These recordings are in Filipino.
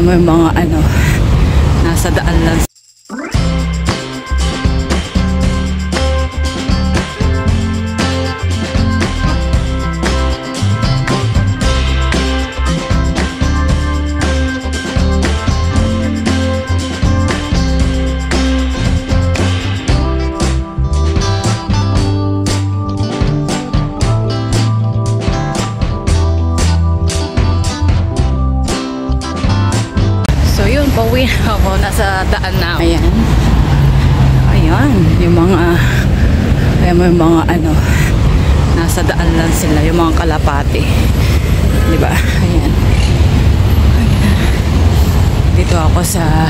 May mga ano, nasa daan lang. Pauwi na ako, nasa daan na. Ayan. Ayan, yung mga ano, nasa daan lang sila, yung mga kalapati. 'Di ba? Ayan. Ayan. Dito ako sa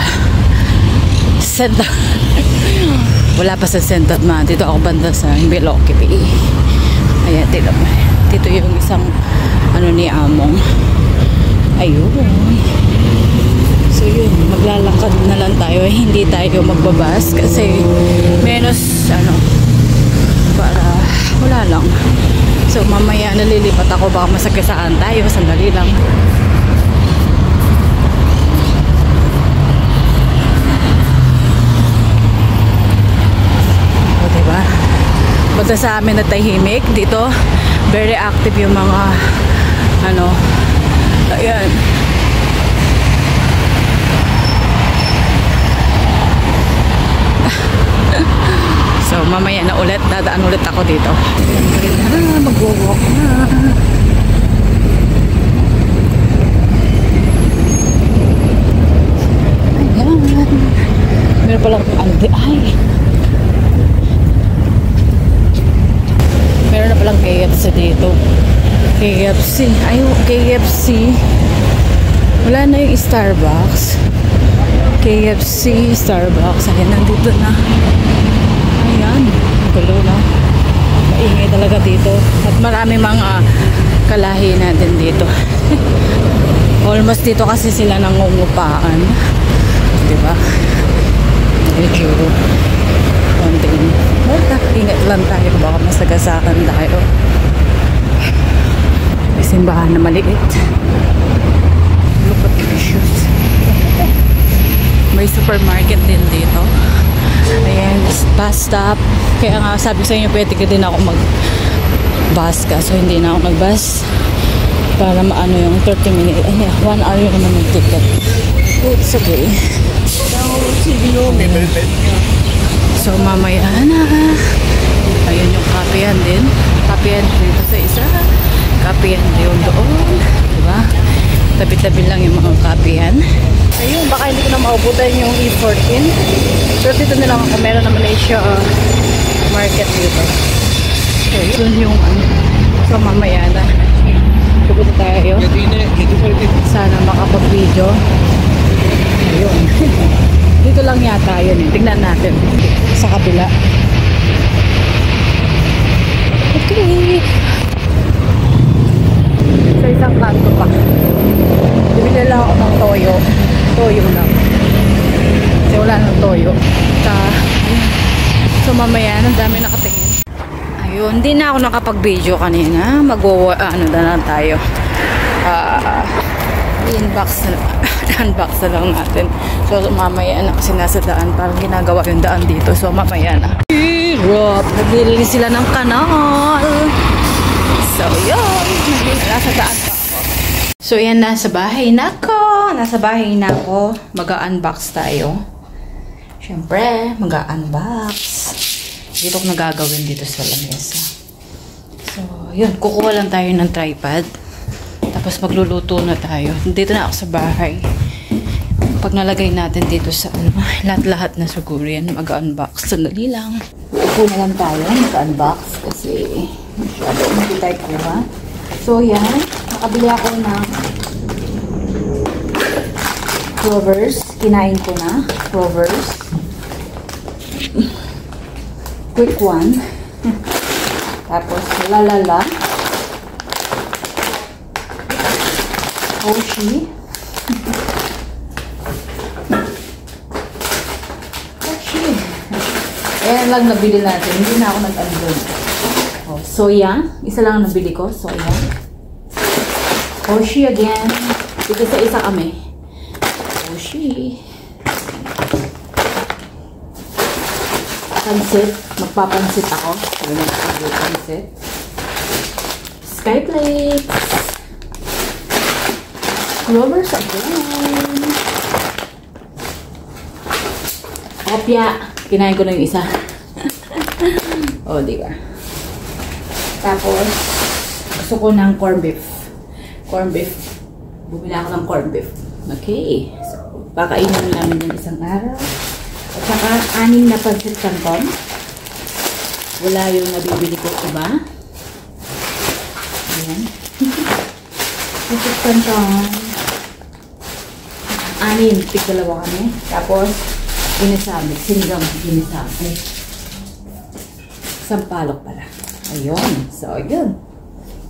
center. Wala pa sa center man. Dito ako banda sa Biloque. Ayan, dito yung isang ano ni Among. Ayun. So yun, maglalakad na lang tayo. Hindi tayo magbabas kasi menos ano, para wala lang. So mamaya nalilipat ako, baka masagasaan tayo. Sandali lang. O diba? Basta sa amin na tahimik dito, very active yung mga ano, ayan. So mamaya na ulit, dadaan ulit ako dito. Mag-walk na. Ayan. Meron palang meron na palang KFC dito. KFC. Ay, KFC. Wala na yung Starbucks. KFC, Starbucks. Ayan, nandito na. Ayan, gulo na. Maingay talaga dito. At marami mga kalahi natin dito. Almost dito kasi sila nangungupaan. Diba? Medyo konting. Ingat lang tayo. Baka masagasakan tayo. May simbahan na maliit. Look at the shoes. May supermarket din dito. Ayan, bus stop. Kaya nga sabi sa inyo, pwede ka din ako mag-bus ka. So hindi na ako mag-bus para maano yung 30 minutes. Ay, 1 hour yung naman yung ticket. It's okay. So mamaya na. Ayun yung kapihan din. Kapihan dito sa isa. Kapihan din doon. Diba? Tabi-tabi lang yung mga kapihan. Ayun, baka hindi ko na maubutan yung E14. Pero dito na lang ako. Meron na Malaysia market dito. So, yun yung ano. So, mamaya na. Pupunta tayo. Sana makapag-video. Ayun. Dito lang yata yun eh. Tignan natin. Sa kabila. Okay. Sa isang kanto pa. Bibili lang ako ng toyo. Toyo lang. Kasi wala ng toyo. So mamaya, ang dami nakatingin. Ayun, hindi na ako nakapag-video kanina. Ano na tayo. Unbox na lang natin. So mamaya na kasi nasa daan. Parang ginagawa yung daan dito. So mamaya na. Hirap. Nagbili sila ng kanal. So yun. Nasa daan pa ako. So yan, nasa bahay na ako. Nasa bahay na ako. Mag-unbox tayo. Siyempre, mag-unbox. Dito ko nagagawin dito sa lamesa. So, yun. Kukuha lang tayo ng tripod. Tapos magluluto na tayo. Dito na ako sa bahay. Pag nalagay natin dito sa ano, lahat-lahat na siguro yan. Mag-unbox. Sandali lang. Upo na lang tayo. Mag-unbox. Kasi masyado hindi tayo kuha. So, yan. Nakabili ako ng clovers. Kinain ko na. Clovers. Quick one. Tapos, lalala. Hoshi. Hoshi. Ayan lang nabili natin. Hindi na ako nag-unload. Oh, soya. Isa lang nabili ko. Soya. Hoshi again. Dito sa isa kami. sushi. Pansit. Magpapansit ako. Sabi na pansit. Sky plates. Clovers again. Opya. Kinain ko na yung isa. O, diba? Tapos, gusto ko ng corned beef. Corned beef. Bumili ako ng corned beef. Okay. So, pakainin namin yung isang araw. At saka, 6 na pansit canton. Wala yung nabibili ko iba. Ayan. Pansit canton. 6. Tig-2 kami. Tapos, ginisam. Sinigang ginisam. Ay. Sampalok pala. Ayun. So, yun.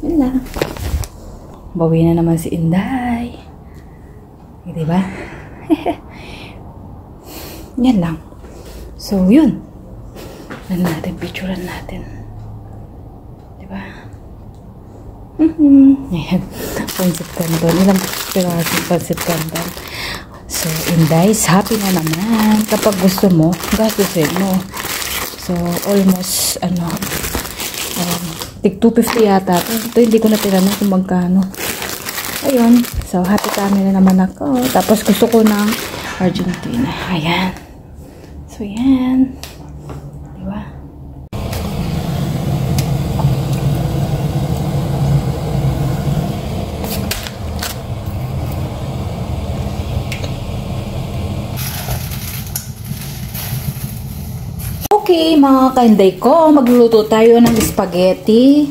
Yun lang. Bawi na naman si Inday. Diba? Yan lang. So, yun. Ano natin? Picturean natin. Diba? Ayan. Pansit canton. Ilang pirasong pansit canton. So, Inday's happy na naman. Kapag gusto mo, gastusin mo. So, almost, tig 250 yata. Ito, hindi ko na tinanong kung magkano. Ayun. So, happy kami na naman ako. Tapos, gusto ko ng Argentina. Ayan. So, yan. Diba? Okay, mga kainday ko, magluluto tayo ng spaghetti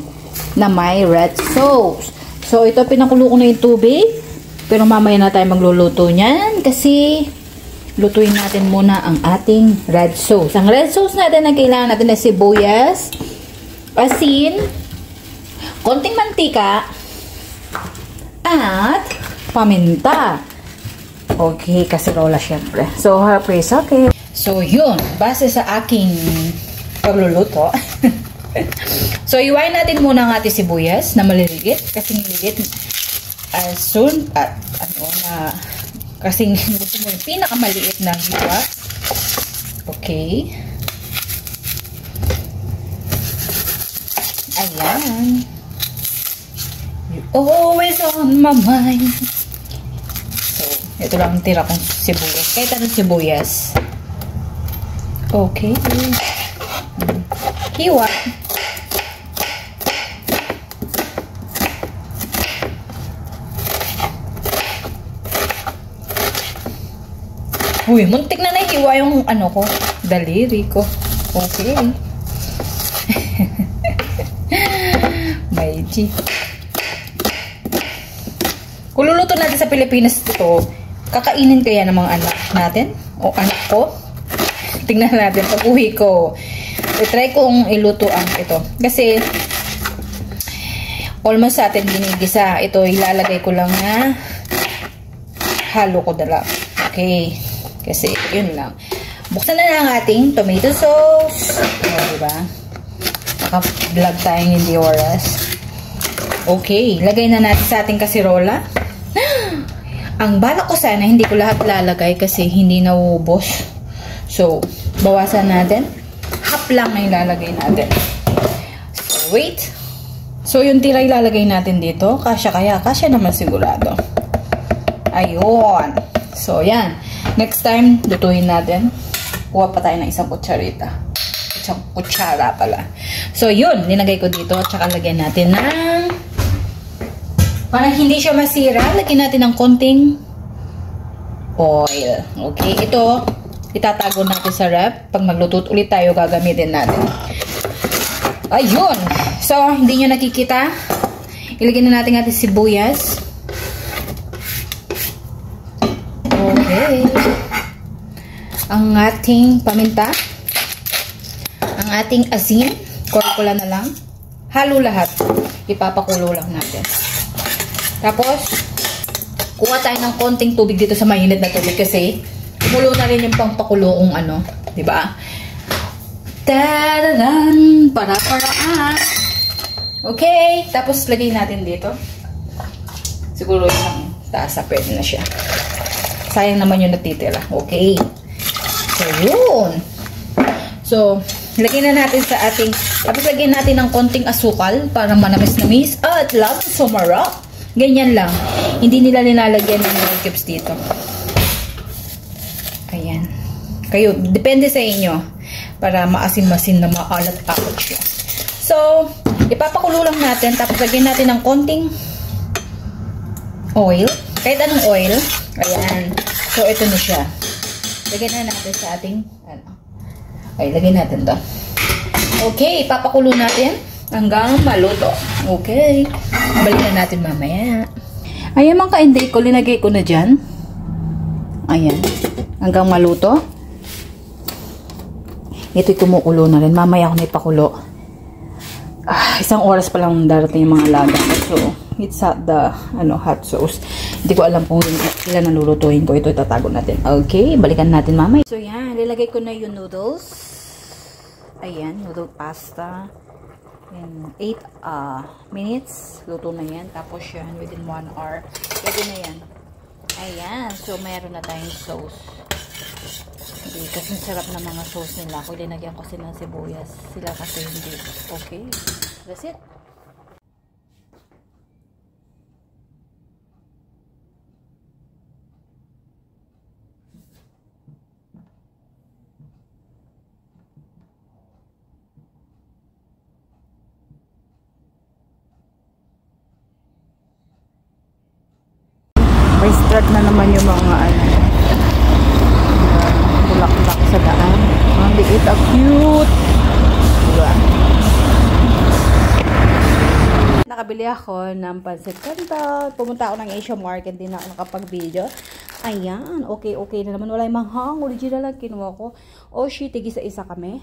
na may red sauce. So, ito, pinakulo ko na yung tubig. Pero mamaya na tayo magluluto niyan kasi lutuin natin muna ang ating red sauce. Ang red sauce natin na kailangan natin na sibuyas, asin, konting mantika, at paminta. Okay, kaserola syempre. So, press okay. So, yun. Base sa aking pagluluto. So, iwain natin muna ang ating sibuyas na maliliit. Kasi maliliit as soon at kasi gusto mo yung pinakamaliit na hiwa. Okay. Ayan. You're always on my mind. So, ito lang ang tira kong sibuyas. Kahit anong sibuyas. Okay. Hiwa. Uy, muntik na nahiwa yung ko, daliri ko. Okay. May G. Kung luluto natin sa Pilipinas ito, kakainin kaya ng mga anak natin? O anak ko? Tingnan natin pag uwi ko. I-try kong iluto ang ito. Kasi, almost sa atin ginigisa. Ito, ilalagay ko lang na halo ko dala. Okay. Kasi, yun lang. Buksan na lang ating tomato sauce. O, diba? Naka-vlog tayong hindi oras. Okay. Lagay na natin sa ating kasirola. Ang balak ko sana, hindi ko lahat lalagay kasi hindi nauubos. So, bawasan natin. Half lang na ilalagay natin. So, wait. So, yung tira ilalagay natin dito. Kasya kaya? Kasya naman sigurado. Ayun. So, yan. Next time, lutuin natin. Kuha pa tayo ng isang kutsarita. Isang kutsara pala. So, yun. Linagay ko dito. At saka lagyan natin ng para hindi siya masira, lagyan natin ng konting oil. Okay. Ito, itatago natin sa ref. Pag magluto ulit tayo, gagamitin natin. Ayun. So, hindi nyo nakikita. Ilagay na natin ating sibuyas. Okay. Ang ating paminta. Ang ating asin. Korkula na lang. Halo lahat. Ipapakulo lang natin. Tapos, kuha tayo ng konting tubig dito sa mainit na tubig kasi kumulo na rin yung pangpakulong diba? Tararan! Para-paraan! Okay, tapos lagay natin dito. Siguro yung taas na pwede na siya. sayang naman yung natitira. Okay. So, yun. So, lagyan na natin sa ating, tapos lagyan natin ng konting asukal para manamis-namis at lang sumarap. Ganyan lang. Hindi nila nilalagyan ng mga cubes dito. Ayan. Kayo, depende sa inyo para maasim-masim na maalat-alat siya. So, ipapakulo lang natin tapos lagyan natin ng konting oil. Kahit anong oil. Ayan. So, ito na siya. Lagyan na natin sa ating, ay, lagyan natin to. Okay, ipapakulo natin hanggang maluto. Okay. Balikan natin mamaya. Ayan mga ka-inday ko, linagay ko na dyan. Ayan. Hanggang maluto. Ito'y kumukulo na rin. Mamaya ako na ipakulo. Isang oras pa lang darating yung mga laga. So, it's the hot sauce. Hindi ko alam kung ilan ang lulutuin ko. Ito itatago natin. Okay, balikan natin mamaya. So yan, nilagay ko na yung noodles. Ayan, noodle pasta. And 8 minutes, luto na yan. Tapos yan, within 1 hour. Pwede na yan. Ayan, so mayroon na tayong sauce. Hindi, kasi sarap na mga sauce nila. Kung linagyan ko sila ng sibuyas, sila kasi hindi. Okay, that's it. May start na naman yung mga bulak-bulak sa daan. Ang liit, ang cute. Diba? Nakabili ako ng pancit canton. Pumunta ako ng Asia Market, din ako nakapag-video. Ayan, okay na naman. Wala yung manghang. Original lang kinuha ko. Oshi, tig-isa-isa kami.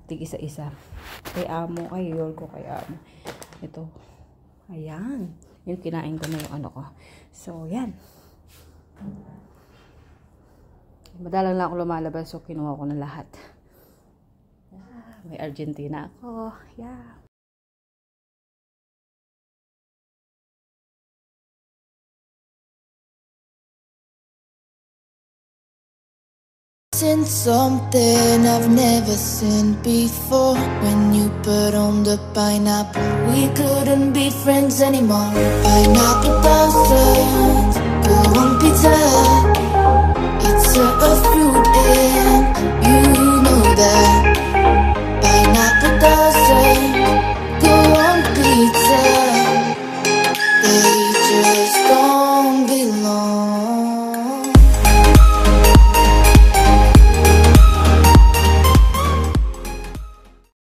Tig-isa-isa. Kay amo, kay Yorko, kay amo. Ito. Ayan. Yung kinain ko na yung ano ko. So, yan. Madalang lang ako lumalabas. So, kinuha ko na lahat. May Argentina ako. Yeah. Seen something I've never seen before. When you put on the pineapple, we couldn't be friends anymore. Pineapple blossoms, go on pizza.